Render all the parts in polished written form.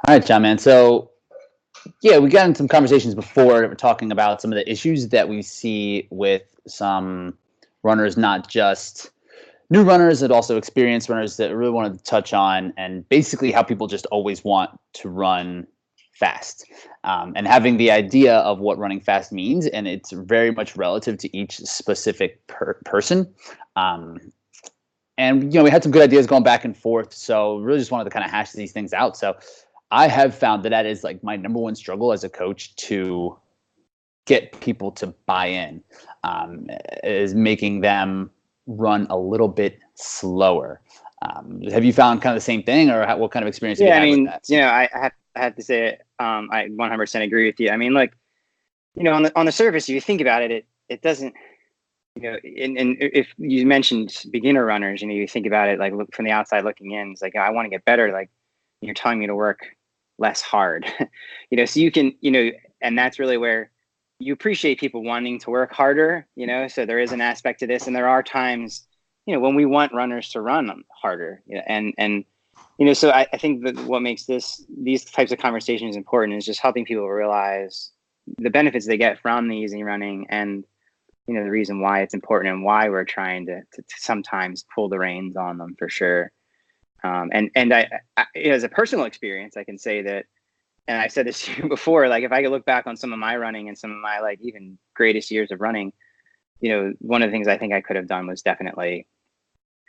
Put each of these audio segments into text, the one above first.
All right, John, man. So, yeah, we got in some conversations before that were talking about some of the issues that we see with some runners, not just new runners, but also experienced runners that I really wanted to touch on, and basically how people just always want to run fast, and having the idea of what running fast means. And it's very much relative to each specific person. Um, and we had some good ideas going back and forth, so really just wanted to kind of hash these things out. So I have found that is like my number one struggle as a coach, to get people to buy in, is making them run a little bit slower. Have you found kind of the same thing, or what kind of experience have you had with that? I have to say, I 100% agree with you. I mean, like, on the surface, if you think about it, it doesn't, and if you mentioned beginner runners, you think about it, like, look from the outside looking in, it's like, I want to get better. Like, you're telling me to work less hard, so you can, and that's really where you appreciate people wanting to work harder, so there is an aspect to this. And there are times, when we want runners to run harder, and so I think that what makes these types of conversations important is just helping people realize the benefits they get from the easy running, and the reason why it's important, and why we're trying to sometimes pull the reins on them, for sure. And I, as a personal experience, I can say that, and I've said this to you before, like, if I could look back on some of my running and some of my, like, even greatest years of running, one of the things I think I could have done was definitely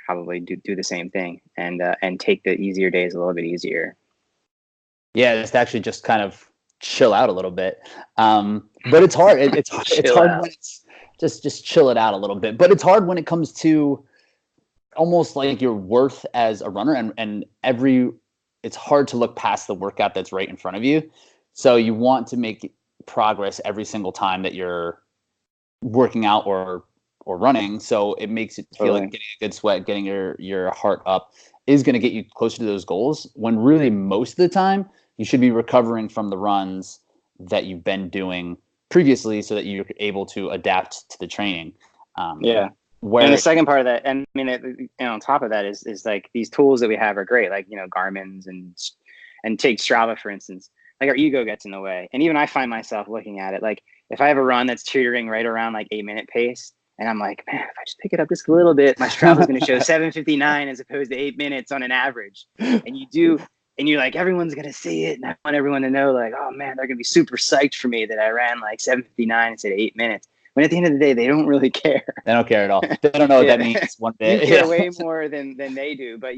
probably do the same thing, and take the easier days a little bit easier. Yeah, just just kind of chill out a little bit. But it's hard. It's hard when it's just chill it out a little bit. But it's hard when it comes to almost like your worth as a runner, and it's hard to look past the workout that's right in front of you. So you want to make progress every single time that you're working out or running. So it makes it feel like getting a good sweat, getting your heart up is going to get you closer to those goals, when really most of the time you should be recovering from the runs that you've been doing previously, so that you're able to adapt to the training. And the second part of that, and I mean, on top of that is like, these tools that we have are great, like, Garmin's and take Strava, for instance. Like, our ego gets in the way. And even I find myself looking at it, like, if I have a run that's teetering right around like 8-minute pace, and I'm like, man, if I just pick it up just a little bit, my Strava is going to show 7:59 as opposed to 8 minutes on an average. And you're like, everyone's going to see it. And I want everyone to know, like, oh man, they're going to be super psyched for me that I ran like 7:59 instead of 8 minutes. When at the end of the day, they don't really care. They don't care at all. They don't know what that means one bit. You care way more than they do. But,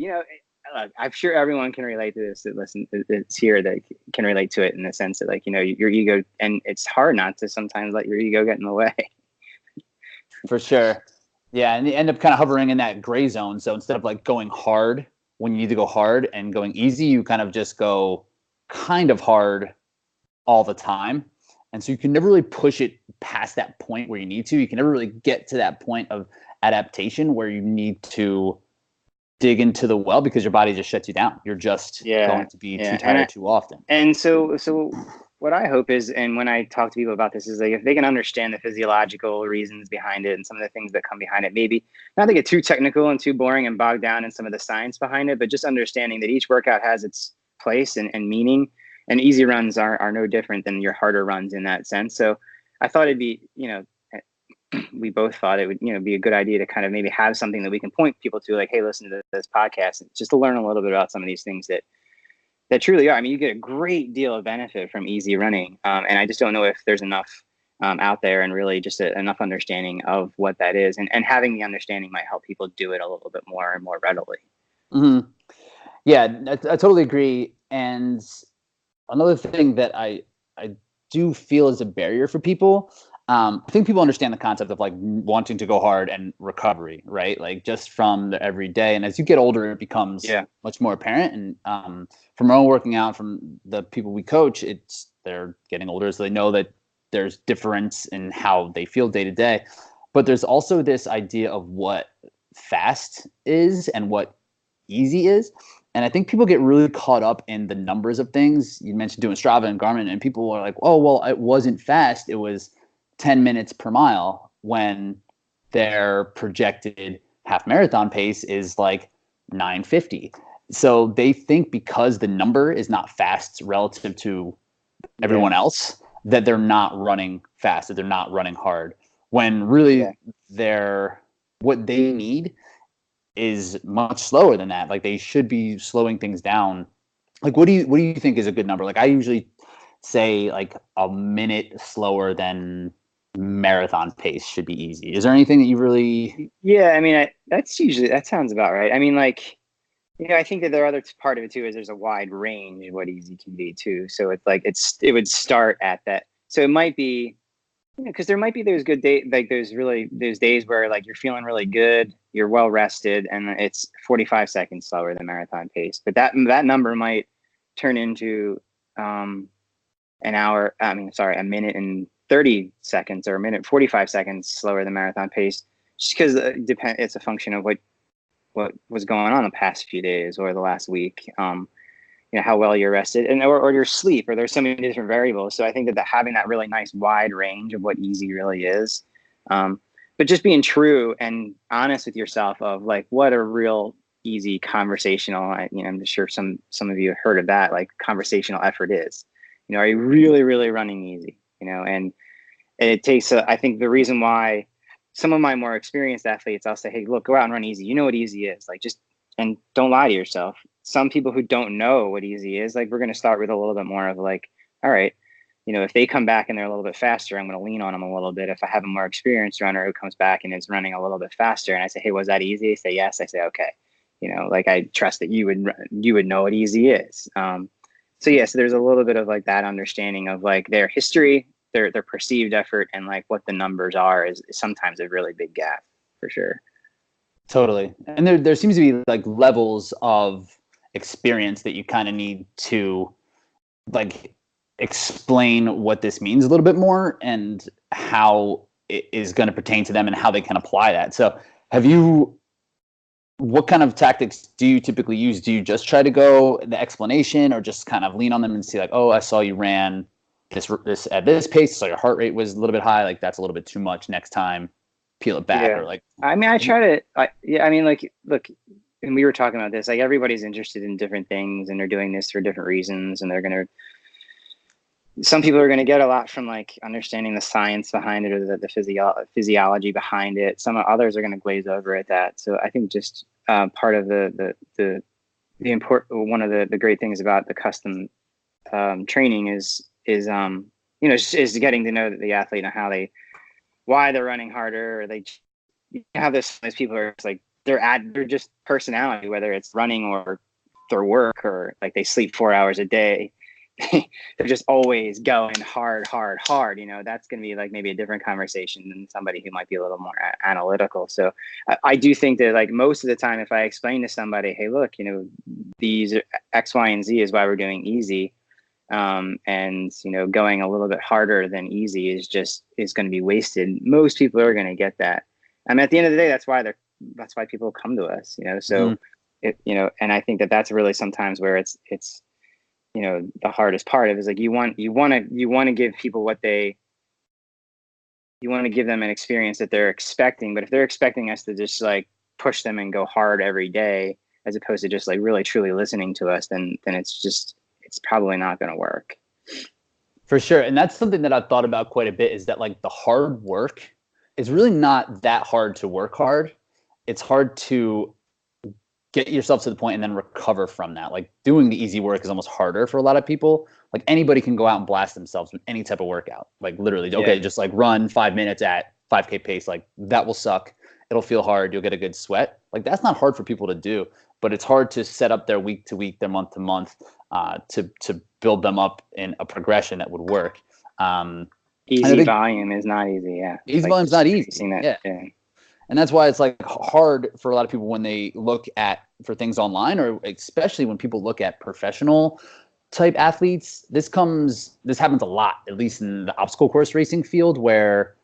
I'm sure everyone can relate to this, it's here, that can relate to it, in the sense that, like, your ego, and it's hard not to sometimes let your ego get in the way. For sure. Yeah. And you end up kind of hovering in that gray zone. So instead of like going hard when you need to go hard, and going easy, you kind of just go kind of hard all the time. And so you can never really push it past that point where you need to. You can never really get to that point of adaptation where you need to dig into the well, because your body just shuts you down. You're just going to be too tired too often. And so what I hope is, and when I talk to people about this, is like, if they can understand the physiological reasons behind it and some of the things that come behind it, maybe not to get too technical and too boring and bogged down in some of the science behind it, but just understanding that each workout has its place and meaning. And easy runs are no different than your harder runs in that sense. So I thought it'd be, we both thought it would, be a good idea to kind of maybe have something that we can point people to, like, hey, listen to this podcast, and just to learn a little bit about some of these things that truly are. I mean, you get a great deal of benefit from easy running. And I just don't know if there's enough out there, and really just enough understanding of what that is. And having the understanding might help people do it a little bit more and more readily. Mm-hmm. Yeah, I totally agree. And another thing that I do feel is a barrier for people, I think people understand the concept of like wanting to go hard and recovery, right? Like, just from the everyday. And as you get older, it becomes much more apparent. And from our own working out, from the people we coach, they're getting older, so they know that there's difference in how they feel day to day. But there's also this idea of what fast is and what easy is. And I think people get really caught up in the numbers of things. You mentioned doing Strava and Garmin, and people are like, oh, well, it wasn't fast. It was 10 minutes per mile, when their projected half marathon pace is like 9:50. So they think because the number is not fast relative to everyone else, that they're not running fast, that they're not running hard, when really they're what they need is much slower than that. Like they should be slowing things down. Like what do you think is a good number? Like I usually say like a minute slower than marathon pace should be easy. Is there anything that you really? Yeah, I mean, that sounds about right. I mean, like, I think that the other part of it too is there's a wide range of what easy can be too. So it's like it would start at that. So it might be, because there might be those good days, like those days where like you're feeling really good, you're well rested, and it's 45 seconds slower than marathon pace. But that number might turn into a minute and 30 seconds or a minute 45 seconds slower than marathon pace, just because it's a function of what was going on the past few days or the last week. How well you're rested or your sleep, or there's so many different variables. So I think that having that really nice wide range of what easy really is, but just being true and honest with yourself of like what a real easy conversational, I'm just sure some of you have heard of that, like conversational effort is, are you really, really running easy, and it takes, I think the reason why some of my more experienced athletes, I'll say, hey, look, go out and run easy. You know what easy is, like, and don't lie to yourself. Some people who don't know what easy is, like, we're going to start with a little bit more of like, all right, if they come back and they're a little bit faster, I'm going to lean on them a little bit. If I have a more experienced runner who comes back and is running a little bit faster and I say, hey, was that easy? They say, yes. I say, okay. Like I trust that you would know what easy is. So there's a little bit of like that understanding of like their history, their perceived effort, and like what the numbers are is sometimes a really big gap for sure. Totally. And there seems to be like levels of experience that you kind of need to like explain what this means a little bit more and how it is going to pertain to them and how they can apply that. So what kind of tactics do you typically use? Do you just try to go the explanation or just kind of lean on them and see like, oh, I saw you ran this at this pace, so your heart rate was a little bit high, like that's a little bit too much, next time peel it back? Or like, I mean, I try to, like, look, and we were talking about this, like everybody's interested in different things and they're doing this for different reasons, and some people are going to get a lot from like understanding the science behind it or the physiology behind it. Some others are going to glaze over at that. So I think just part of the important, one of the great things about the custom training is getting to know the athlete and why they're running harder, or they have this as people are like they're just personality, whether it's running or their work or like they sleep 4 hours a day. They're just always going hard. That's going to be like maybe a different conversation than somebody who might be a little more analytical. So I do think that like most of the time, if I explain to somebody, hey, look, these X, Y, and Z is why we're doing easy. And going a little bit harder than easy is going to be wasted. Most people are going to get that. I mean, at the end of the day, that's why people come to us, so and I think that that's really sometimes where it's the hardest part of it is like you want to give people you want to give them an experience that they're expecting, but if they're expecting us to just like push them and go hard every day as opposed to just like really truly listening to us, then it's probably not going to work. For sure. And that's something that I've thought about quite a bit, is that like the hard work is really not that hard to work hard. It's hard to get yourself to the point and then recover from that. Like doing the easy work is almost harder for a lot of people. Like anybody can go out and blast themselves with any type of workout. Like literally, okay, just like run 5 minutes at 5K pace. Like that will suck. It'll feel hard. You'll get a good sweat. Like that's not hard for people to do, but it's hard to set up their week to week, their month to month, to build them up in a progression that would work. Easy volume is not easy. Yeah. Easy volume is not easy. Yeah. And that's why it's like hard for a lot of people when they look for things online, or especially when people look at professional type athletes. This happens a lot, at least in the obstacle course racing field, where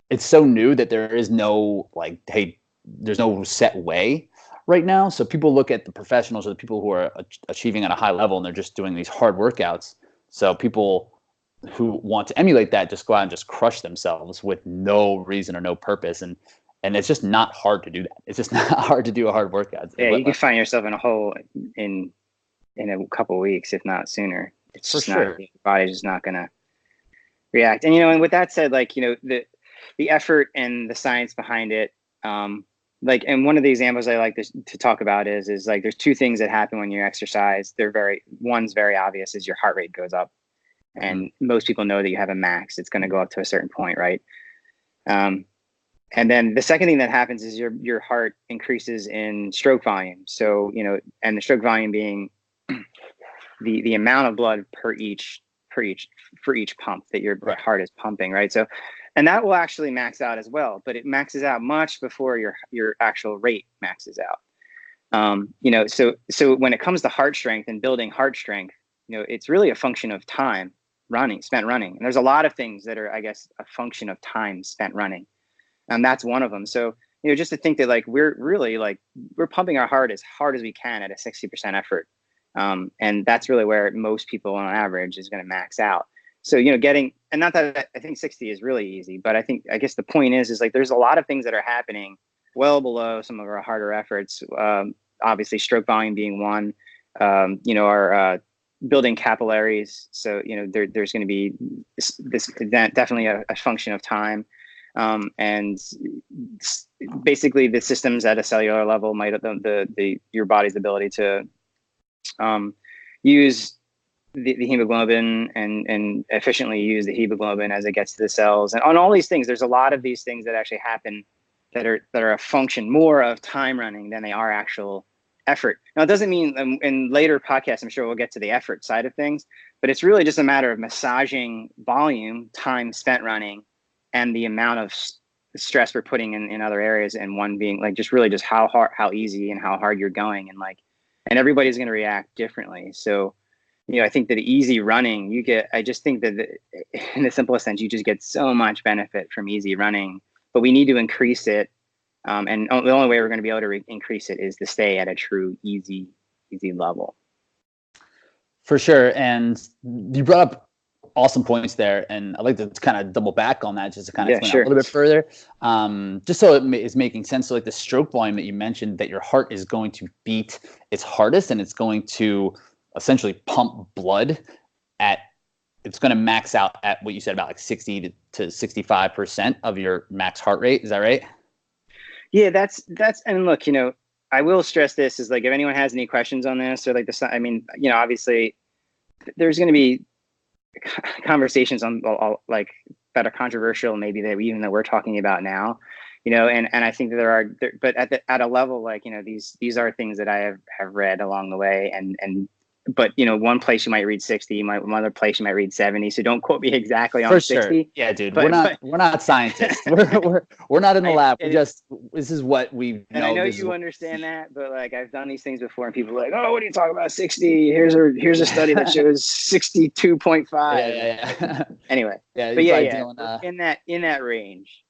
it's so new that there is no like, hey, there's no set way right now. So people look at the professionals or the people who are achieving at a high level, and they're just doing these hard workouts. So people who want to emulate that just go out and just crush themselves with no reason or no purpose. And And it's just not hard to do that. It's just not hard to do a hard workout. Yeah, you can find yourself in a hole in a couple of weeks, if not sooner. It's just not, your body's just not going to react. And, and with that said, like, the effort and the science behind it, like, and one of the examples I like to talk about is like, there's two things that happen when you exercise. One's very obvious, is your heart rate goes up. And most people know that you have a max. It's going to go up to a certain point, right? And then the second thing that happens is your heart increases in stroke volume. So, and the stroke volume being the amount of blood for each pump that your heart is pumping, right? So, and that will actually max out as well, but it maxes out much before your actual rate maxes out. So when it comes to heart strength and building heart strength, it's really a function of time spent running. And there's a lot of things that are, I guess, a function of time spent running. And that's one of them. So, just to think that like, we're really like, we're pumping our heart as hard as we can at a 60% effort. And that's really where most people on average is going to max out. So, and not that I think 60 is really easy, but I guess the point is like, there's a lot of things that are happening well below some of our harder efforts. Obviously stroke volume being one, our building capillaries. So, there's going to be this definitely a function of time. And basically the systems at a cellular level might your body's ability to use the hemoglobin and efficiently use the hemoglobin as it gets to the cells, and on all these things. There's a lot of these things that actually happen that are a function more of time running than they are actual effort. Now, it doesn't mean in later podcasts, I'm sure we'll get to the effort side of things, but it's really just a matter of massaging volume, time spent running, and the amount of stress we're putting in other areas, and one being like just how easy and how hard you're going, and everybody's going to react differently. So, I think that easy running, I just think that in the simplest sense, you just get so much benefit from easy running, but we need to increase it. And the only way we're going to be able to increase it is to stay at a true easy level. For sure. And you brought up awesome points there, and I'd like to kind of double back on that just to kind of explain a little bit further, just so it is making sense. So like the stroke volume that you mentioned, that your heart is going to beat its hardest, and it's going to essentially pump blood it's going to max out at what you said about like 60 to 65% of your max heart rate. Is that right? Yeah, that's, and look, I will stress this is like, if anyone has any questions on this or like obviously there's going to be conversations on like that are controversial, maybe that we're talking about now, and I think that but at a level, like, these are things that I have read along the way, but one place you might read 60, one other place you might read 70. So don't quote me exactly on 60. Sure. Yeah, dude. But, we're not scientists. we're not in the lab. This is what we know. And I know you understand that, but like, I've done these things before, and people are like, oh, what are you talking about? 60. Here's a study that shows 62.5. Yeah. Anyway. Yeah. But in that range.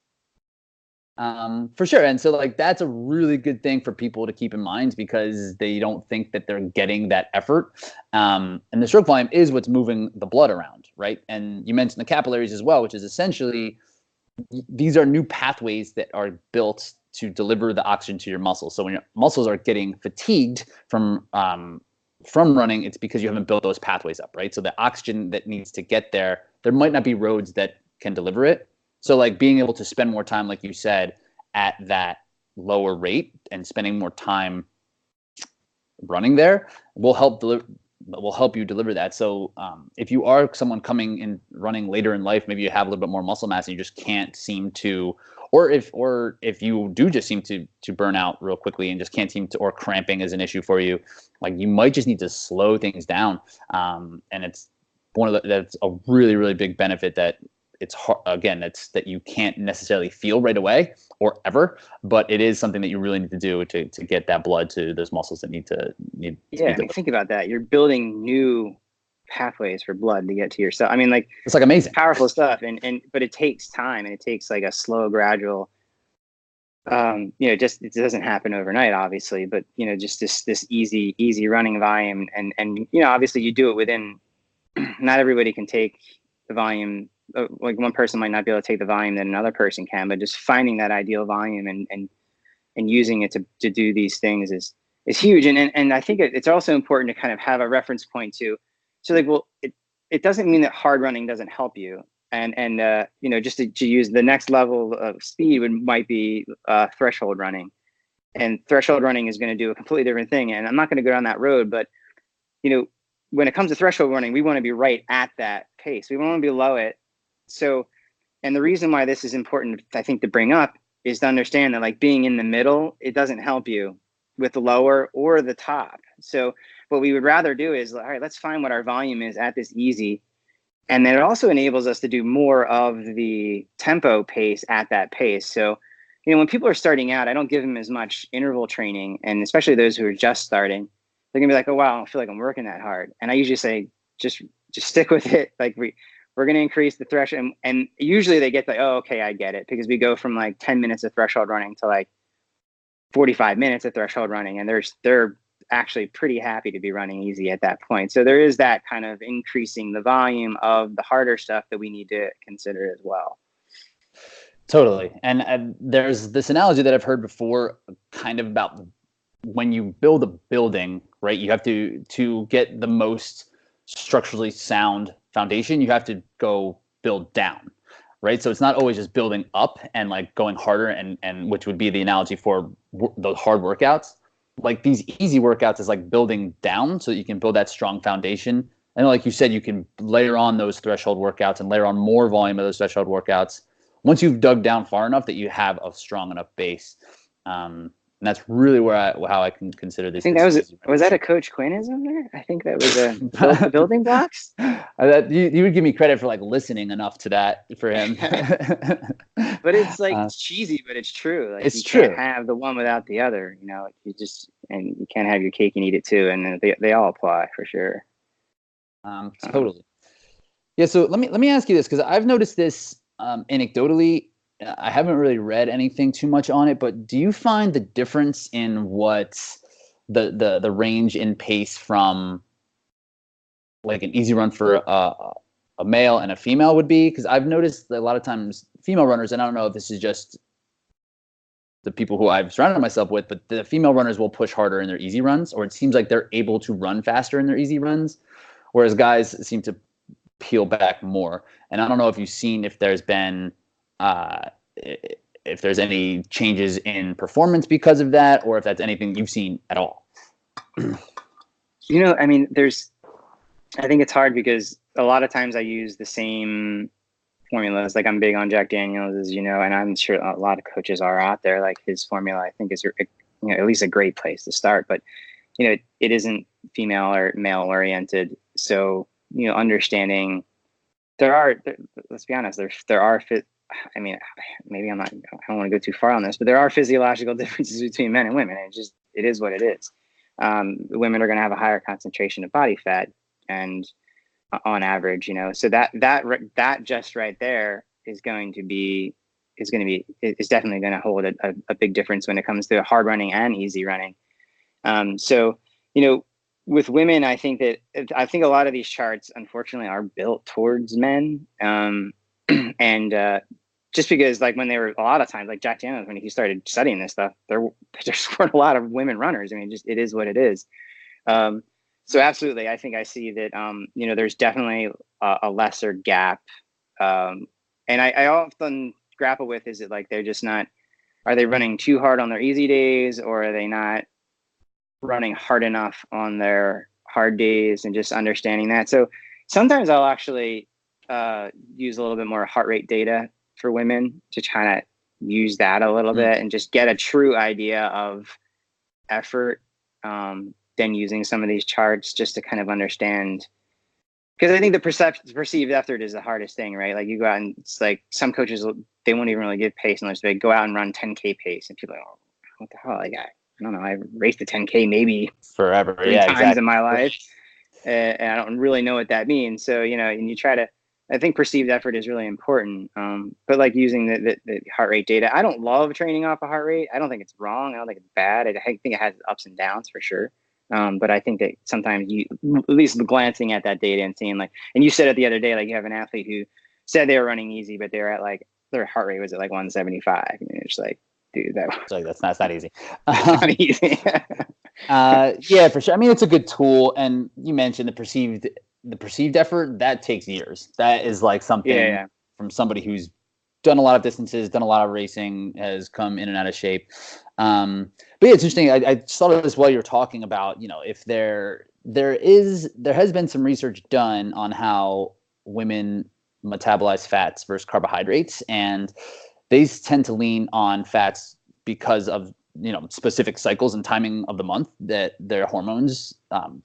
For sure. And so like, that's a really good thing for people to keep in mind, because they don't think that they're getting that effort. And the stroke volume is what's moving the blood around, right? And you mentioned the capillaries as well, which is essentially, these are new pathways that are built to deliver the oxygen to your muscles. So when your muscles are getting fatigued from running, it's because you haven't built those pathways up, right? So the oxygen that needs to get there might not be roads that can deliver it. So like, being able to spend more time, like you said, at that lower rate and spending more time running there will help you deliver that. So if you are someone coming in running later in life, maybe you have a little bit more muscle mass and you just can't seem to, or if you do just seem to burn out real quickly and just can't seem to, or cramping is an issue for you, like, you might just need to slow things down. And it's that's a really, really big benefit that it's hard, again, it's that you can't necessarily feel right away or ever, but it is something that you really need to do to get that blood to those muscles that need to think about that. You're building new pathways for blood to get to your cell. I mean, like, it's like amazing, powerful stuff. But it takes time, and it takes like a slow, gradual, just, it doesn't happen overnight, obviously, but, just this easy running volume. And, obviously you do it within, not everybody can take the volume like one person might not be able to take the volume that another person can, but just finding that ideal volume and using it to do these things is huge. And I think it's also important to kind of have a reference point too. So like, well, it doesn't mean that hard running doesn't help you. And just to use the next level of speed might be threshold running. And threshold running is going to do a completely different thing. And I'm not going to go down that road, but when it comes to threshold running, we want to be right at that pace. We want to be below it. So, and the reason why this is important, I think, to bring up is to understand that like being in the middle, it doesn't help you with the lower or the top. So what we would rather do is, all right, let's find what our volume is at this easy. And then it also enables us to do more of the tempo pace at that pace. So, when people are starting out, I don't give them as much interval training, and especially those who are just starting, they're gonna be like, oh, wow, I don't feel like I'm working that hard. And I usually say, just stick with it. Like we're going to increase the threshold. And usually they get like, oh, okay, I get it. Because we go from like 10 minutes of threshold running to like 45 minutes of threshold running. And they're actually pretty happy to be running easy at that point. So there is that kind of increasing the volume of the harder stuff that we need to consider as well. Totally. And there's this analogy that I've heard before, kind of about when you build a building, right? You have to get the most structurally sound foundation, you have to go build down, right? So it's not always just building up and like going harder, and which would be the analogy for the hard workouts. Like these easy workouts is like building down so that you can build that strong foundation. And like you said, you can layer on those threshold workouts and layer on more volume of those threshold workouts once you've dug down far enough that you have a strong enough base. And that's really how I can consider this. I think was that a Coach Quinism there? I think that was the building blocks. You would give me credit for like listening enough to that for him. But it's like it's cheesy, but it's true. Like it's true. You can't have the one without the other. And you can't have your cake and eat it too. And they all apply for sure. Totally. Yeah. So let me ask you this, because I've noticed this anecdotally. I haven't really read anything too much on it, but do you find the difference in what the range in pace from like an easy run for a male and a female would be? Because I've noticed that a lot of times female runners, and I don't know if this is just the people who I've surrounded myself with, but the female runners will push harder in their easy runs, or it seems like they're able to run faster in their easy runs, whereas guys seem to peel back more. And I don't know if you've seen if there's been if there's any changes in performance because of that, or if that's anything you've seen at all. I mean, I think it's hard because a lot of times I use the same formulas. Like I'm big on Jack Daniels, as you know, and I'm sure a lot of coaches are out there. Like his formula, I think is at least a great place to start. But it isn't female or male oriented. So understanding let's be honest, there are I mean, maybe I don't want to go too far on this, but there are physiological differences between men and women. It is what it is. Women are going to have a higher concentration of body fat, and on average, so that just right there is definitely going to hold a big difference when it comes to hard running and easy running. So with women, I think a lot of these charts, unfortunately, are built towards men. And just because, like, when they were a lot of times, like Jack Daniels, when he started studying this stuff, there just weren't a lot of women runners. I mean, it is what it is. So absolutely, I think I see that. There's definitely a lesser gap, and I often grapple with, is it like they're just not? Are they running too hard on their easy days, or are they not running hard enough on their hard days? And just understanding that. So sometimes I'll actually use a little bit more heart rate data for women to try to use that a little bit and just get a true idea of effort, than using some of these charts just to kind of understand. Because I think the perceived effort is the hardest thing, right? Like you go out and it's like some coaches, they won't even really give pace unless they go out and run 10K pace, and people are like, oh, what the hell? Like, I don't know. I've raced a 10K maybe forever, three times in my life. And I don't really know what that means. So, and you try to, I think perceived effort is really important. But like using the heart rate data, I don't love training off a heart rate. I don't think it's wrong. I don't think it's bad. I think it has ups and downs for sure. But I think that sometimes at least glancing at that data and seeing and you said it the other day, like you have an athlete who said they were running easy, but they were at like, their heart rate was at like 175. And it's like, dude, It's like, that's not easy. not easy. Yeah, for sure. I mean, it's a good tool. And you mentioned the perceived effort, that takes years. That is like something from somebody who's done a lot of distances, done a lot of racing, has come in and out of shape. But yeah, it's interesting. I saw this while you were talking about, if there has been some research done on how women metabolize fats versus carbohydrates, and they tend to lean on fats because of specific cycles and timing of the month that their hormones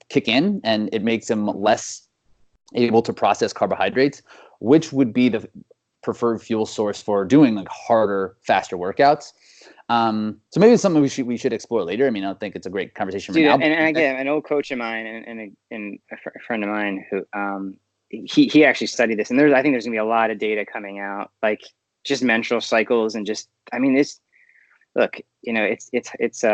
kick in, and it makes them less able to process carbohydrates, which would be the preferred fuel source for doing like harder, faster workouts. So maybe it's something we should explore later. I mean, I don't think it's a great conversation right now. And again, an old coach of mine and a friend of mine who he actually studied this, and I think there's gonna be a lot of data coming out, like just menstrual cycles and just, I mean, look, it's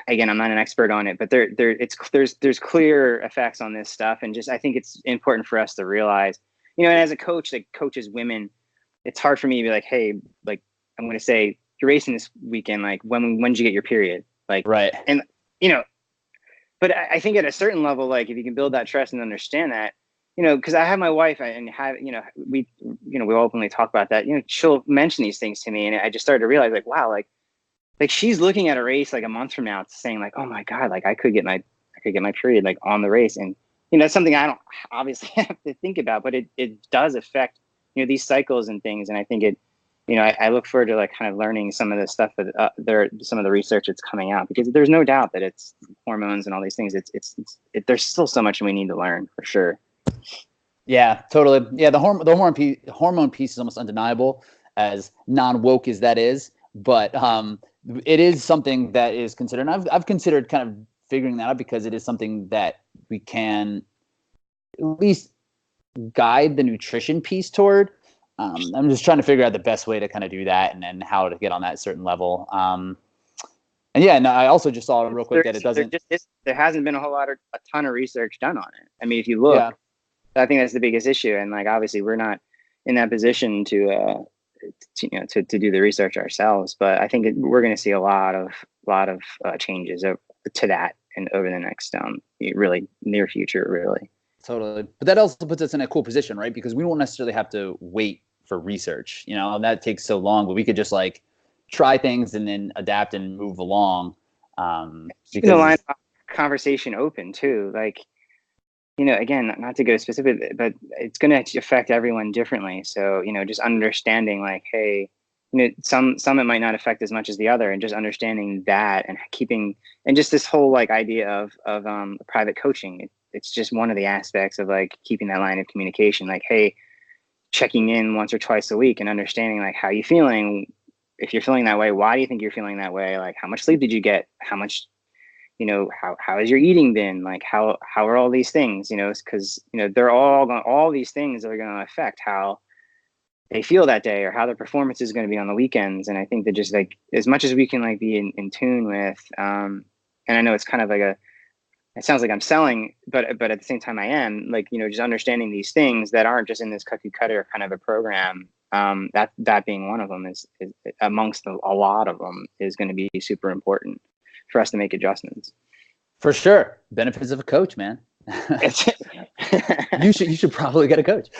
again, I'm not an expert on it, but there's clear effects on this stuff, and just I think it's important for us to realize, and as a coach that coaches women, it's hard for me to be like, hey, like I'm going to say you're racing this weekend, like when did you get your period, like right, and but I think at a certain level, like if you can build that trust and understand that, because I have my wife and we openly talk about that, she'll mention these things to me, and I just started to realize like, wow, like she's looking at a race like a month from now saying like, oh my God, like I could get my period like on the race. And, that's something I don't obviously have to think about, but it does affect, these cycles and things. And I think I look forward to like kind of learning some of the stuff that some of the research that's coming out, because there's no doubt that it's hormones and all these things. There's still so much we need to learn for sure. Yeah, totally. Yeah. The hormone piece is almost undeniable, as non-woke as that is, but, it is something that is considered, and I've considered kind of figuring that out, because it is something that we can at least guide the nutrition piece toward. I'm just trying to figure out the best way to kind of do that, and how to get on that certain level. And yeah, no, I also just saw real quick that it doesn't. There hasn't been a ton of research done on it. I mean, if you look, I think that's the biggest issue, and like obviously we're not in that position to do the research ourselves, but I think we're going to see a lot of changes to that, and over the next really near future, really. Totally. But that also puts us in a cool position, right? Because we won't necessarily have to wait for research, and that takes so long, but we could just like try things and then adapt and move along. Keeping the line of conversation open too, like, again, not to go specific, but it's going to affect everyone differently. So, just understanding like, hey, some it might not affect as much as the other, and just understanding that, and and just this whole like idea of private coaching. It's just one of the aspects of like keeping that line of communication, like, hey, checking in once or twice a week and understanding like how you feeling. If you're feeling that way, why do you think you're feeling that way? Like, how much sleep did you get? How much, how has your eating been? Like, how are all these things, because, all these things are going to affect how they feel that day, or how their performance is going to be on the weekends. And I think that just like, as much as we can like be in tune with, and I know it's kind of like it sounds like I'm selling, but at the same time I am, like, just understanding these things that aren't just in this cookie cutter kind of a program. That being one of them is amongst a lot of them, is going to be super important for us to make adjustments. For sure. Benefits of a coach, man. You should probably get a coach.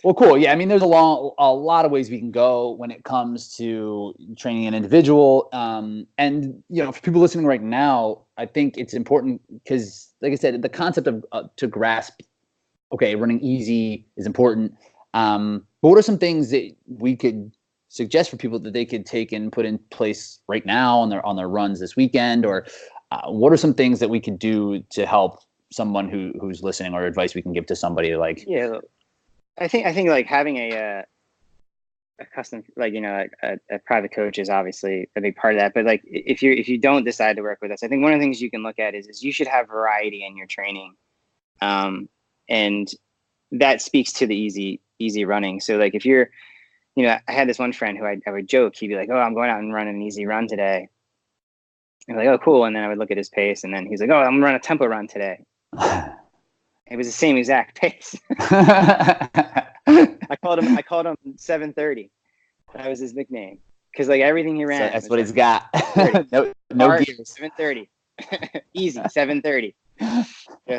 Well, cool. Yeah, I mean, there's a lot of ways we can go when it comes to training an individual. And for people listening right now, I think it's important because, like I said, the concept of to grasp, okay, running easy is important. But what are some things that we could suggest for people that they could take and put in place right now on their runs this weekend, or what are some things that we could do to help someone who's listening, or advice we can give to somebody like? Yeah. I think like having a custom, like, a private coach is obviously a big part of that. But like, if you don't decide to work with us, I think one of the things you can look at is you should have variety in your training. And that speaks to the easy running. So like if you're, I had this one friend who I would joke, he'd be like, oh, I'm going out and running an easy run today. And I'm like, oh, cool. And then I would look at his pace, and then he's like, oh, I'm gonna run a tempo run today. It was the same exact pace. I called him 7:30. That was his nickname. Because like everything he ran. So that's what he's got. no gears. 7:30. Easy, 7:30.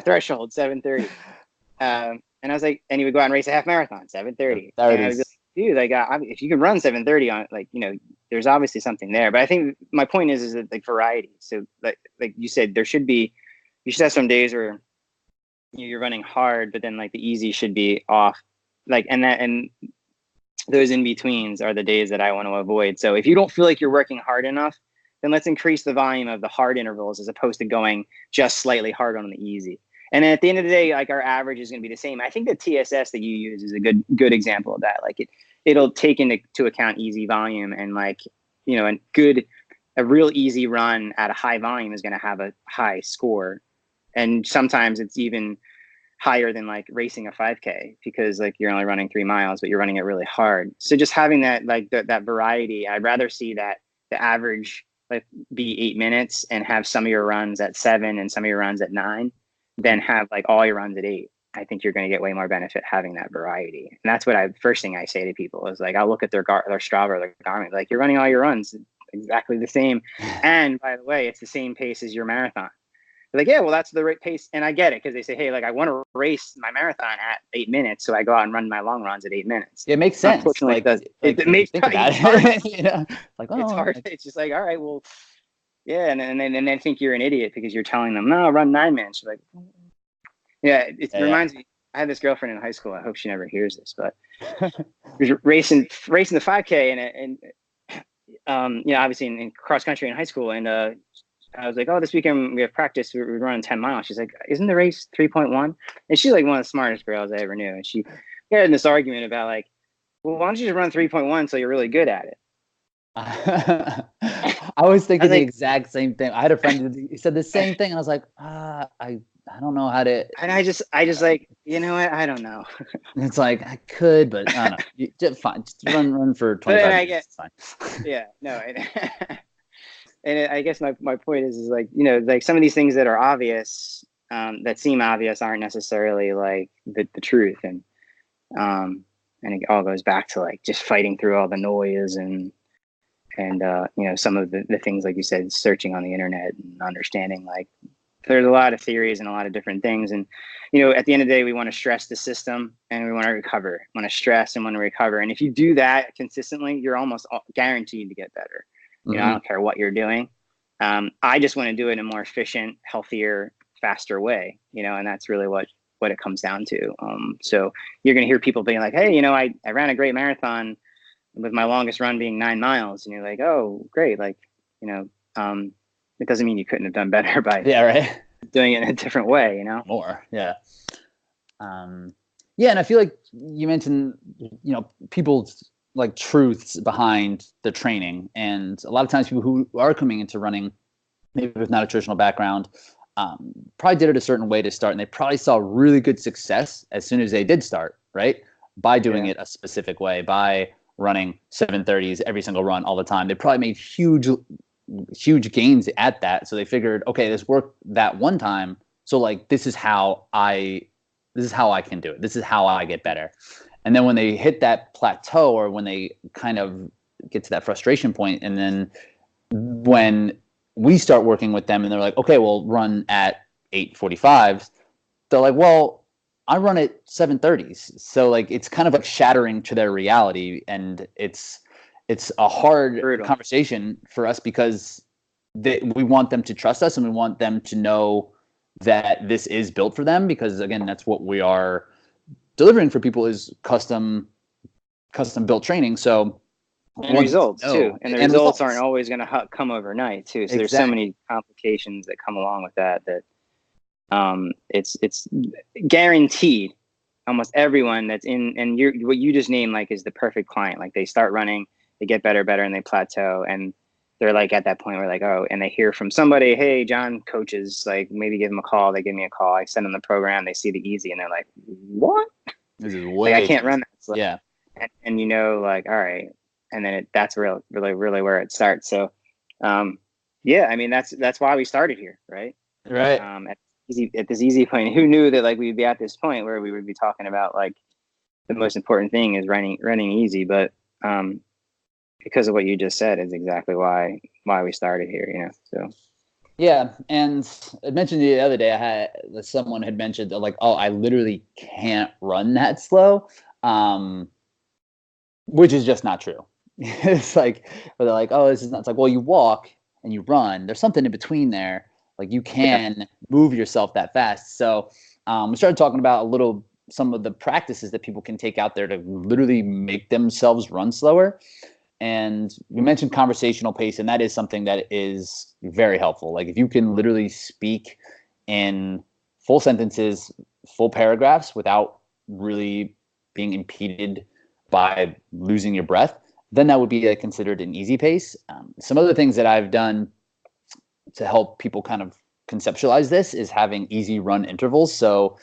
Threshold, 7:30. And I was like, and he would go out and race a half marathon, 7:30. And I was like, dude, like, if you can run 7:30 on, like, there's obviously something there. But I think my point is that like variety. So like you said, you should have some days where you're running hard, but then like the easy should be off. Like, and those in betweens are the days that I want to avoid. So if you don't feel like you're working hard enough, then let's increase the volume of the hard intervals as opposed to going just slightly hard on the easy. And then at the end of the day, like our average is going to be the same. I think the TSS that you use is a good example of that. Like it'll take into account easy volume, and like, a real easy run at a high volume is going to have a high score. And sometimes it's even higher than like racing a 5K, because like you're only running 3 miles, but you're running it really hard. So just having that, like that variety, I'd rather see that the average like be 8 minutes and have some of your runs at 7 and some of your runs at 9, than have like all your runs at 8. I think you're going to get way more benefit having that variety. And that's what first thing I say to people is like, I'll look at their Strava or their Garmin, like, you're running all your runs exactly the same. And by the way, it's the same pace as your marathon. They're like, yeah, well, that's the right pace. And I get it, because they say, hey, like, I want to race my marathon at 8 minutes, so I go out and run my long runs at 8 minutes. It makes sense. Unfortunately, like, it does. Like, it makes think about it. Like, oh, it's hard. It's just like, all right, well, yeah, and then they think you're an idiot because you're telling them, no, run 9 minutes. You're like, yeah, it reminds me. I had this girlfriend in high school. I hope she never hears this, but she was racing the 5K, and obviously in cross country in high school, and I was like, oh, this weekend we have practice. We're running 10 miles. She's like, isn't the race 3.1? And she's like one of the smartest girls I ever knew. And she had this argument about like, well, why don't you just run 3.1 so you're really good at it? I was thinking the exact same thing. I had a friend who said the same thing, and I was like, I don't know how to. And I just like, you know what? I don't know. It's like I could, but I don't know. Just fine. Just run for 25 minutes. It's fine. Yeah, no. And I guess my point is like, like some of these things that are obvious, that seem obvious, aren't necessarily like the truth. And it all goes back to like just fighting through all the noise and some of the things, like you said, searching on the internet and understanding, like, there's a lot of theories and a lot of different things. And, at the end of the day, we want to stress the system and we want to recover, want to stress and want to recover. And if you do that consistently, you're almost guaranteed to get better. I don't care what you're doing. I just want to do it in a more efficient, healthier, faster way, and that's really what it comes down to. So you're going to hear people being like, hey, I ran a great marathon with my longest run being 9 miles. And you're like, oh, great. Like, it doesn't mean you couldn't have done better by doing it in a different way, More. Yeah. And I feel like you mentioned, people's like truths behind the training. And a lot of times people who are coming into running, maybe with not a traditional background, probably did it a certain way to start. And they probably saw really good success as soon as they did start, right? By doing it a specific way, by running 7:30s every single run all the time. They probably made huge gains at that. So they figured, okay, this worked that one time. So like, this is how I can do it. This is how I get better. And then when they hit that plateau, or when they kind of get to that frustration point, and then when we start working with them and they're like, okay, we'll run at 8:45s, they're like, well, I run at 7:30s. So like, it's kind of like shattering to their reality. And it's a hard conversation for us, because we want them to trust us and we want them to know that this is built for them, because again, that's what we are delivering for people, is custom built training. So and results too, and the results aren't always going to come overnight too. So there's so many complications that come along with that it's guaranteed. Almost everyone that's in, and what you just named, like, is the perfect client. Like, they start running, they get better, and they plateau, and they're like at that point where like, oh, and they hear from somebody, hey, John coaches, like, maybe give them a call. They give me a call. I send them the program. They see the easy, and they're like, what? This is way like, I can't run that. So, yeah. And like, all right. And then that's really where it starts. So, I mean, that's why we started here. Right. Right. at this easy point. Who knew that like we'd be at this point where we would be talking about like the most important thing is running easy, but because of what you just said is exactly why we started here, you know. So Yeah, and I mentioned the other day someone had mentioned like, oh, I literally can't run that slow, which is just not true. It's like, but they're like, oh, this is not. It's like, well, you walk and you run. There's something in between there. Like you can move yourself that fast. So we started talking about some of the practices that people can take out there to literally make themselves run slower. And we mentioned conversational pace, and that is something that is very helpful. Like if you can literally speak in full sentences, full paragraphs without really being impeded by losing your breath, then that would be considered an easy pace. Some other things that I've done to help people kind of conceptualize this is having easy run intervals. So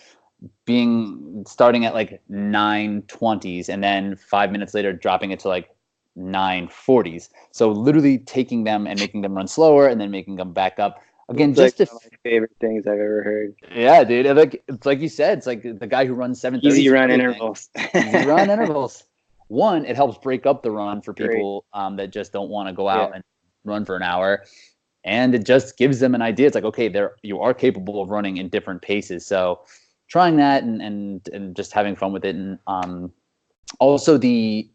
starting at like 9:20s and then 5 minutes later dropping it to like 9:40s. So literally taking them and making them run slower and then making them back up. Again, it's just like one of my favorite things I've ever heard. Yeah, dude. It's like you said, it's like the guy who runs 7:30. Easy run intervals. Easy run intervals. One, it helps break up the run for people that just don't want to go out and run for an hour. And it just gives them an idea. It's like, okay, you are capable of running in different paces. So trying that and just having fun with it. And also the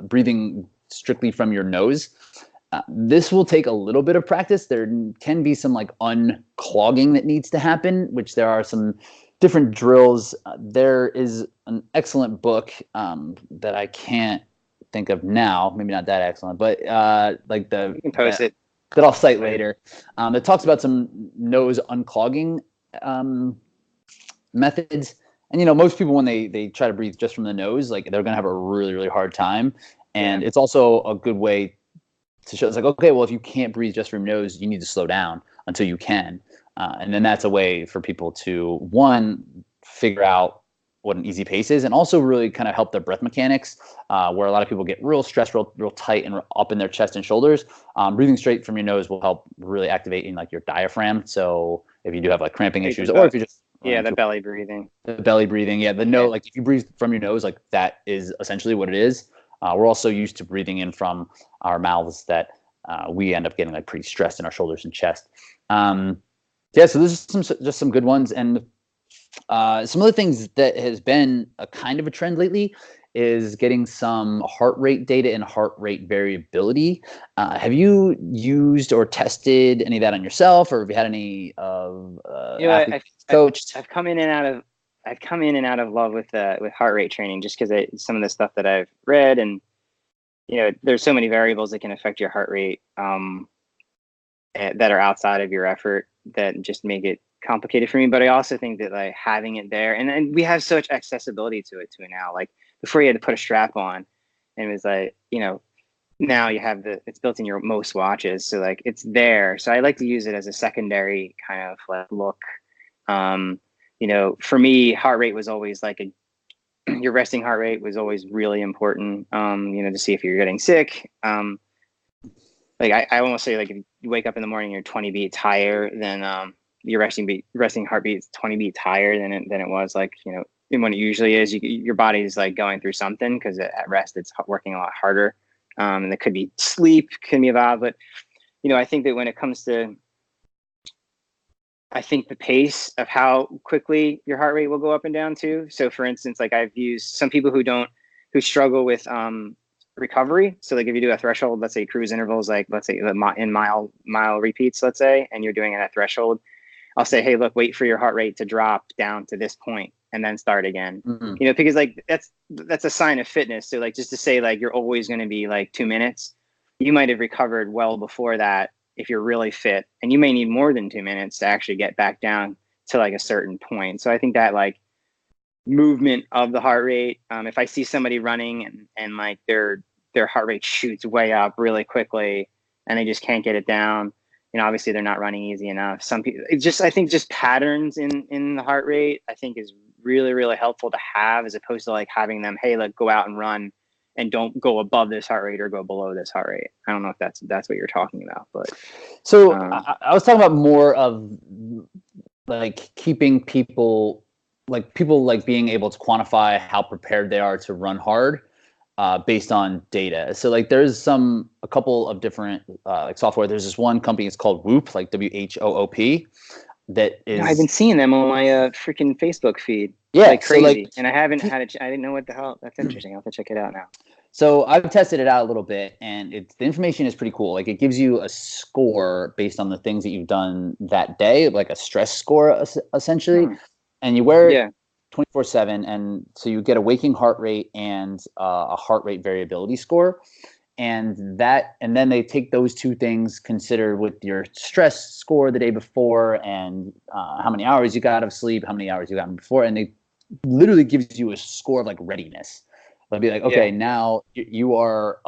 breathing strictly from your nose. This will take a little bit of practice. There can be some like unclogging that needs to happen, which there are some different drills. There is an excellent book that I can't think of now, maybe not that excellent, but like you can post it. That I'll cite later. That talks about some nose unclogging methods. And, you know, most people, when they try to breathe just from the nose, like they're going to have a really, really hard time. And it's also a good way to show it's like, okay, well, if you can't breathe just from your nose, you need to slow down until you can. And then that's a way for people to, one, figure out what an easy pace is, and also really kind of help their breath mechanics, where a lot of people get real stressed, real tight and up in their chest and shoulders. Breathing straight from your nose will help really activate in like your diaphragm. So if you do have like cramping issues, or if you just the belly breathing, like if you breathe from your nose, like that is essentially what it is. We're also used to breathing in from our mouths that we end up getting like pretty stressed in our shoulders and chest. So there's just some good ones. And some other things that has been a kind of a trend lately is getting some heart rate data and heart rate variability. Have you used or tested any of that on yourself, or have you had any athletes coached? I've come in and out of love with heart rate training, just because some of the stuff that I've read, and you know, there's so many variables that can affect your heart rate that are outside of your effort that just make it complicated for me. But I also think that like having it there, and we have such accessibility to it now. Like before, you had to put a strap on, and it was like, you know, now you have it's built in your most watches, so like it's there. So I like to use it as a secondary kind of like look. You know, for me, heart rate was always like your resting heart rate was always really important. You know, to see if you're getting sick. Like I almost say, like if you wake up in the morning, you're 20 beats higher than your resting heartbeat is 20 beats higher than it was, like, you know, when it usually is. Your body's like going through something, because at rest it's working a lot harder. And it could be sleep, can be involved, but you know, I think that when it comes to, I think the pace of how quickly your heart rate will go up and down too. So for instance, like I've used some people who struggle with recovery. So like if you do a threshold, let's say cruise intervals, like let's say in mile repeats, let's say, and you're doing it at threshold, I'll say, hey, look, wait for your heart rate to drop down to this point and then start again. Mm-hmm. You know, because like that's a sign of fitness. So like just to say like you're always going to be like 2 minutes, you might have recovered well before that if you're really fit, and you may need more than 2 minutes to actually get back down to like a certain point. So I think that like movement of the heart rate, if I see somebody running and like their heart rate shoots way up really quickly and they just can't get it down, you know, obviously they're not running easy enough. Some people, I think just patterns in the heart rate, I think is really, really helpful to have, as opposed to like having them, hey, like go out and run and don't go above this heart rate or go below this heart rate. I don't know if that's what you're talking about, but so I was talking about more of like keeping people like being able to quantify how prepared they are to run hard based on data. So like there's a couple of different like software. There's this one company, it's called Whoop, like WHOOP, that I've been is seeing them on my freaking Facebook feed yeah. like So crazy, like and I haven't had it. I didn't know what the hell. That's interesting. I'll have to check it out now. so I've tested it out a little bit, and the information is pretty cool. Like it gives you a score based on the things that you've done that day, like a stress score essentially, and you wear it Yeah. 24/7, and so you get a waking heart rate and a heart rate variability score, and then they take those two things considered with your stress score the day before and how many hours you got of sleep, how many hours you got before, and they literally gives you a score of like readiness. They'll be like, okay, now you are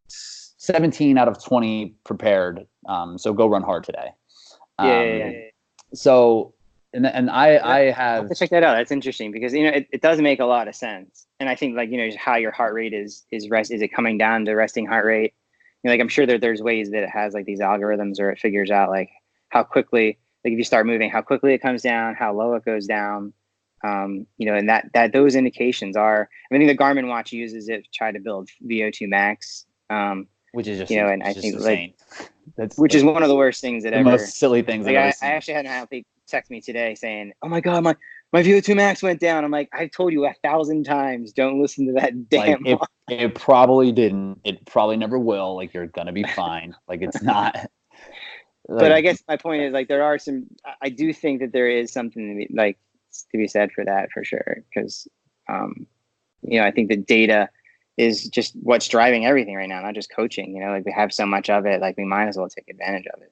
17 out of 20 prepared, so go run hard today. So and I have to check that out. That's interesting because it does make a lot of sense, and I think like how your heart rate is it coming down to resting heart rate? Like I'm sure that there's ways that it has like these algorithms or it figures out like how quickly, like if you start moving, how quickly it comes down, how low it goes down. And that those indications are. I think the Garmin watch uses it to try to build VO2 max. Which is just and I think insane. Which is one of the worst things that ever. Most silly things like I've ever seen. I actually had an athlete text me today saying, "Oh my god, my VO2 max went down." I'm like, I've told you 1,000 times, don't listen to that damn. Like it probably didn't. It probably never will. Like you're gonna be fine. Like it's not. Like, but I guess my point is like there are some. I do think that there is something to be said for that for sure because, I think the data is just what's driving everything right now, not just coaching. Like we have so much of it, like we might as well take advantage of it.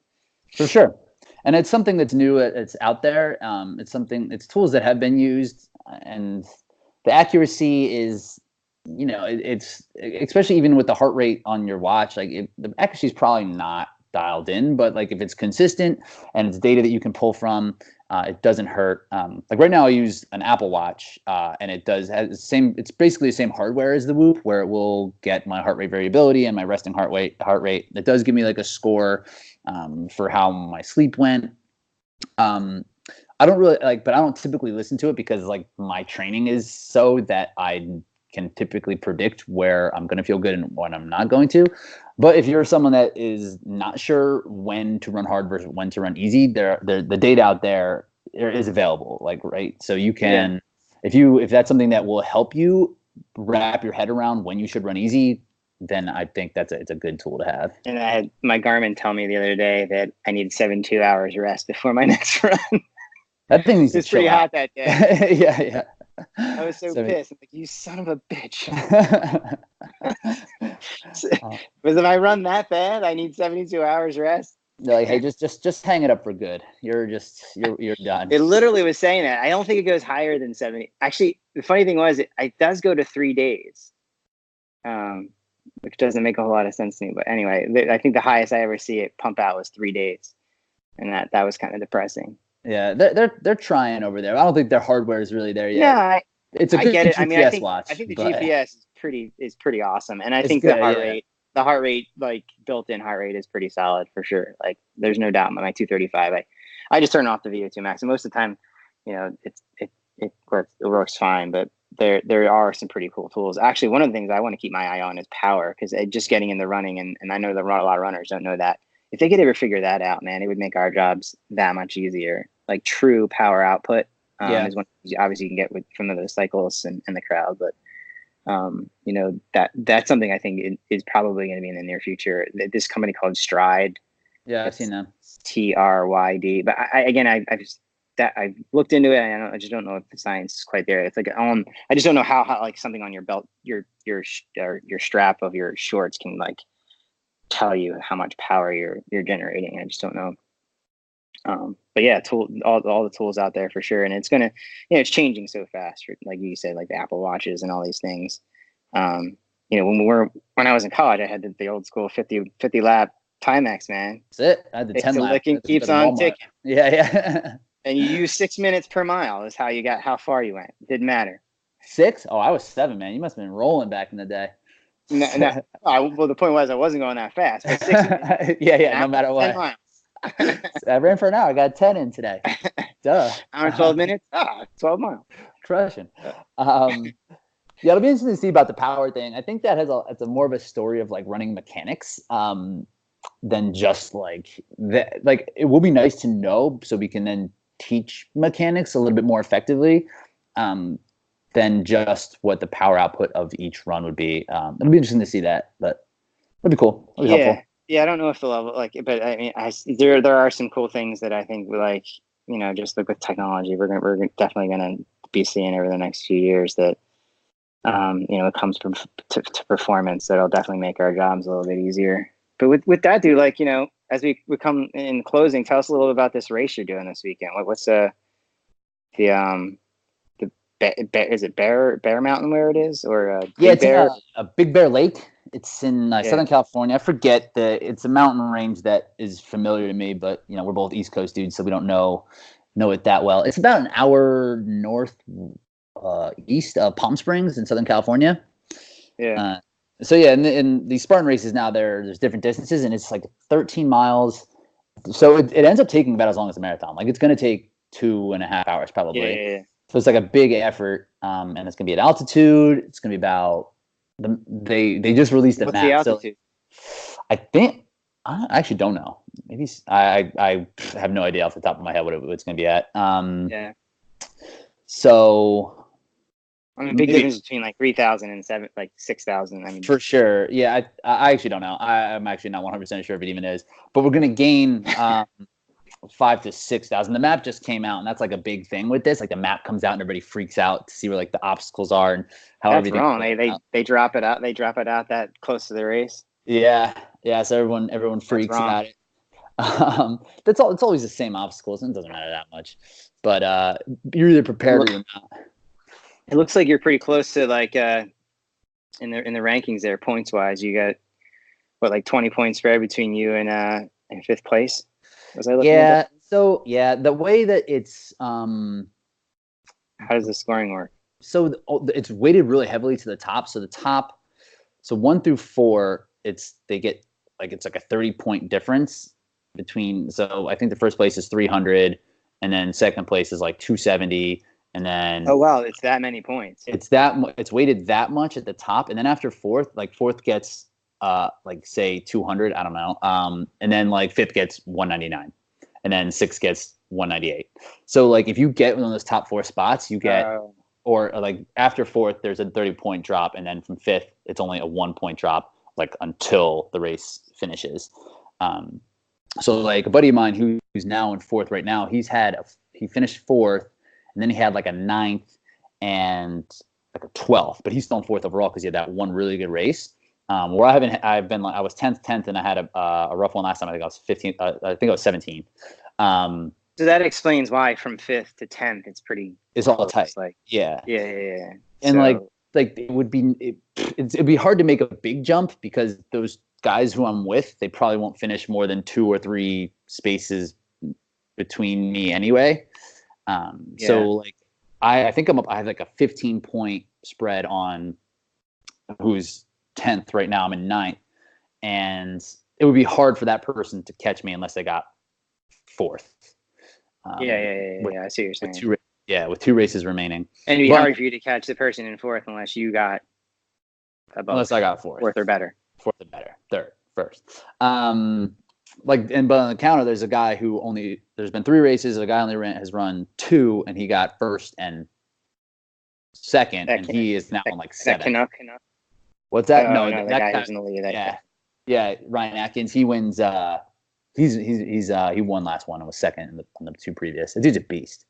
For sure. And it's something that's new. It's out there. It's tools that have been used, and the accuracy is, it's especially even with the heart rate on your watch, like the accuracy is probably not dialed in, but like if it's consistent and it's data that you can pull from, it doesn't hurt. Like right now I use an Apple Watch, and it's basically the same hardware as the Whoop, where it will get my heart rate variability and my resting heart rate. It does give me like a score for how my sleep went. I don't really but I don't typically listen to it because like my training is so that I can typically predict where I'm going to feel good and when I'm not going to. But if you're someone that is not sure when to run hard versus when to run easy, the data out there is available. Like, right. So you can, if that's something that will help you wrap your head around when you should run easy, then I think it's a good tool to have. And I had my Garmin tell me the other day that I need 72 hours rest before my next run. That thing needs to chill. It's pretty hot that day. Yeah. I was so pissed. I'm like, you son of a bitch. Because if I run that bad, I need 72 hours rest. They're like, hey, just hang it up for good. You're done. It literally was saying that. I don't think it goes higher than 70. Actually, the funny thing was, it does go to 3 days, which doesn't make a whole lot of sense to me. But anyway, I think the highest I ever see it pump out was 3 days, and that was kind of depressing. Yeah, they're trying over there. I don't think their hardware is really there yet. Yeah, it's a good get it. GPS watch. I think the GPS is pretty awesome, and I think good, the heart rate, like built-in heart rate, is pretty solid for sure. Like, there's no doubt. My 235, I just turn off the VO2 max, and most of the time, it works fine. But there are some pretty cool tools. Actually, one of the things I want to keep my eye on is power, because just getting in the running, and I know that a lot of runners don't know that. If they could ever figure that out, man, it would make our jobs that much easier. Like true power output is one obviously you can get from the cyclists and the crowd, but that's something I think is probably going to be in the near future. This company called Stride. Yeah, I've seen them. TRYD. But I've looked into it, and I just don't know if the science is quite there. It's like I just don't know how like something on your belt, your strap of your shorts can like tell you how much power you're generating. I just don't know. But yeah, all the tools out there for sure, and it's gonna, it's changing so fast. Like you said, like the Apple Watches and all these things. When I was in college, I had the old school 50 lap Timex, man. That's it. I had the 10 lap. Keeps on ticking. Yeah. And you use 6 minutes per mile is how you got how far you went. Didn't matter. 6? Oh, I was 7, man. You must have been rolling back in the day. Well, the point was I wasn't going that fast. But 6 minutes, yeah, no matter what. 10 miles. I ran for an hour. I got 10 in today. Duh. Hour and 12 minutes. 12 miles. Crushing. Yeah, it'll be interesting to see about the power thing. I think that it's a more of a story of like running mechanics than just like that. Like it will be nice to know so we can then teach mechanics a little bit more effectively than just what the power output of each run would be. It'll be interesting to see that, but it'll be cool. It'll be helpful. Yeah, I don't know if the level but I mean, there are some cool things that I think like just like with technology, we're definitely gonna be seeing over the next few years that it comes to performance that'll definitely make our jobs a little bit easier. But with that, dude, like as we come in closing, tell us a little bit about this race you're doing this weekend. What's is it Bear Mountain where it is, or Big Bear? A Big Bear Lake. It's in Southern California. I forget it's a mountain range that is familiar to me, but we're both East Coast dudes, so we don't know it that well. It's about an hour north east of Palm Springs in Southern California. Yeah. So yeah, in the Spartan races now there's different distances, and it's like 13 miles. So it ends up taking about as long as a marathon. Like it's going to take 2.5 hours probably. Yeah. So it's like a big effort, and it's going to be at altitude. It's going to be about they just released the map. What's the altitude? So I think I actually don't know. Maybe I have no idea off the top of my head what it's going to be at. Yeah. So. I mean, big difference between like 3,000 and 6,000. I mean, for sure. Yeah, I actually don't know. I'm actually not 100% sure if it even is. But we're going to gain 5,000 to 6,000. The map just came out, and that's like a big thing with this. Like the map comes out, and everybody freaks out to see where like the obstacles are and how that's everything. Wrong. They drop it out. They drop it out that close to the race. Yeah. So everyone freaks about it. That's all. It's always the same obstacles, and it doesn't matter that much. But you're either prepared or not. It looks like you're pretty close to like in the rankings there, points wise. You got like 20 points spread between you and fifth place. Was I looking at that? So the way that it's how does the scoring work? So it's weighted really heavily to the top. So the top, so 1 through 4, it's like a 30-point difference between. So I think the first place is 300, and then second place is like 270. And then it's that many points. It's weighted that much at the top, and then after fourth gets like say 200, I don't know. And then like fifth gets 199, and then sixth gets 198. So like if you get one of those top 4 spots, you get or like after fourth there's a 30-point drop, and then from fifth it's only a 1-point drop like until the race finishes. So like a buddy of mine who's now in fourth right now, he finished fourth. And then he had like a 9th and like a 12th, but he's still in fourth overall because he had that one really good race. Where I was 10th, and I had a rough one last time. I think I was 15th. I think I was 17th. So that explains why from 5th to 10th it's all tight. Like yeah. And so, like it'd be hard to make a big jump because those guys who I'm with, they probably won't finish more than 2 or 3 spaces between me anyway. So like I think I have like a 15-point spread on who's 10th right now. I'm in 9th, and it would be hard for that person to catch me unless they got 4th. I see what you're saying. With 2 races remaining. And it'd be hard for you to catch the person in 4th unless you got unless I got 4th. 4th or better. 4th or better. 3rd, 1st. But on the counter, there's a guy there's been 3 races. A guy has run 2, and he got 1st and 2nd, and he is now on like 7th. Canuck. What's that? No, that guy who's in the lead. Yeah, Ryan Atkins. He wins. He won last one and was 2nd on the 2 previous. The dude's a beast.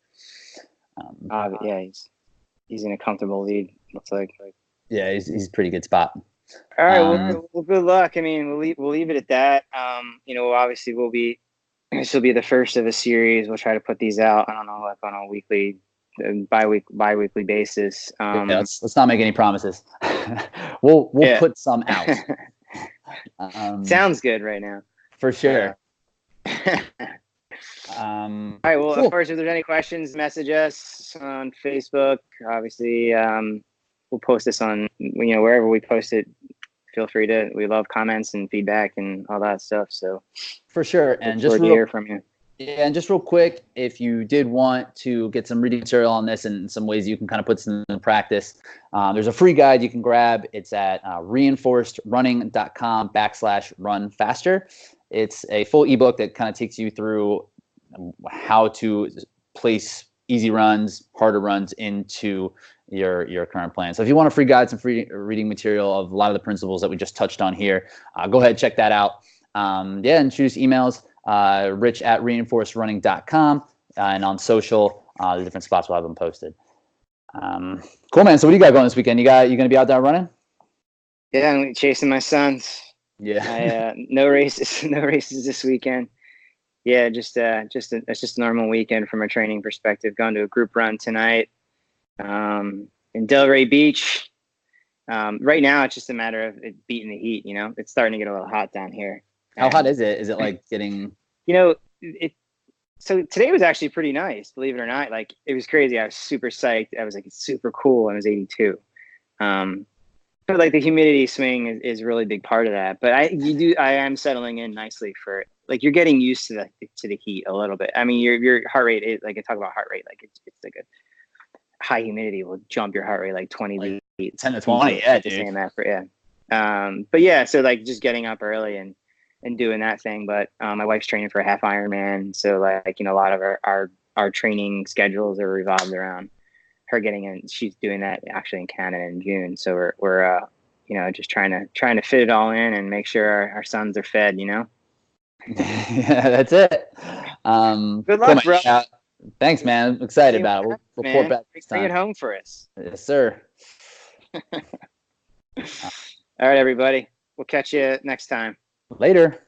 He's in a comfortable lead. Looks like. Yeah, he's a pretty good spot. All right. Well, good luck. I mean, we'll leave it at that. Obviously this will be the first of a series. We'll try to put these out. I don't know, like on a weekly, bi-weekly basis. Let's not make any promises. we'll put some out. Sounds good right now. For sure. All right. Well, cool. Of course, if there's any questions, message us on Facebook. Obviously, we'll post this on wherever we post it. feel free to. We love comments and feedback and all that stuff. So for sure. And just to hear from you. Yeah, and just real quick, if you did want to get some reading material on this and some ways you can kind of put this into practice, there's a free guide you can grab. It's at reinforcedrunning.com/run faster. It's a full ebook that kind of takes you through how to place easy runs, harder runs into your current plan. So if you want a free guide, some free reading material of a lot of the principles that we just touched on here, go ahead, check that out. Yeah, and choose emails. Rich@reinforcedrunning.com and on social, the different spots we'll have them posted. Cool, man. So what do you got going this weekend? You gonna be out there running? Yeah, I'm chasing my sons. Yeah. No races this weekend. Yeah, it's just a normal weekend from a training perspective. Going to a group run tonight in Delray Beach. Right now, it's just a matter of it beating the heat. It's starting to get a little hot down here. How hot is it? Is it like getting? So today was actually pretty nice, believe it or not. Like, it was crazy. I was super psyched. I was like, it's super cool. I was 82. But like the humidity swing is really a big part of that. But I am settling in nicely for, like, you're getting used to the heat a little bit. I mean, your heart rate is, like, I talk about heart rate, like it's like a high humidity will jump your heart rate like 20 beats. 10 to 20. Yeah, dude. Same effort, yeah. But yeah, so like just getting up early and doing that thing. But my wife's training for a half Ironman, so like, a lot of our training schedules are revolved around her getting in. She's doing that actually in Canada in June, so we're just trying to fit it all in and make sure our sons are fed. Yeah, that's it. Good luck, bro. Thanks, man. I'm excited about it. We'll report back next time. Bring it home for us. Yes, sir. All right, everybody. We'll catch you next time. Later.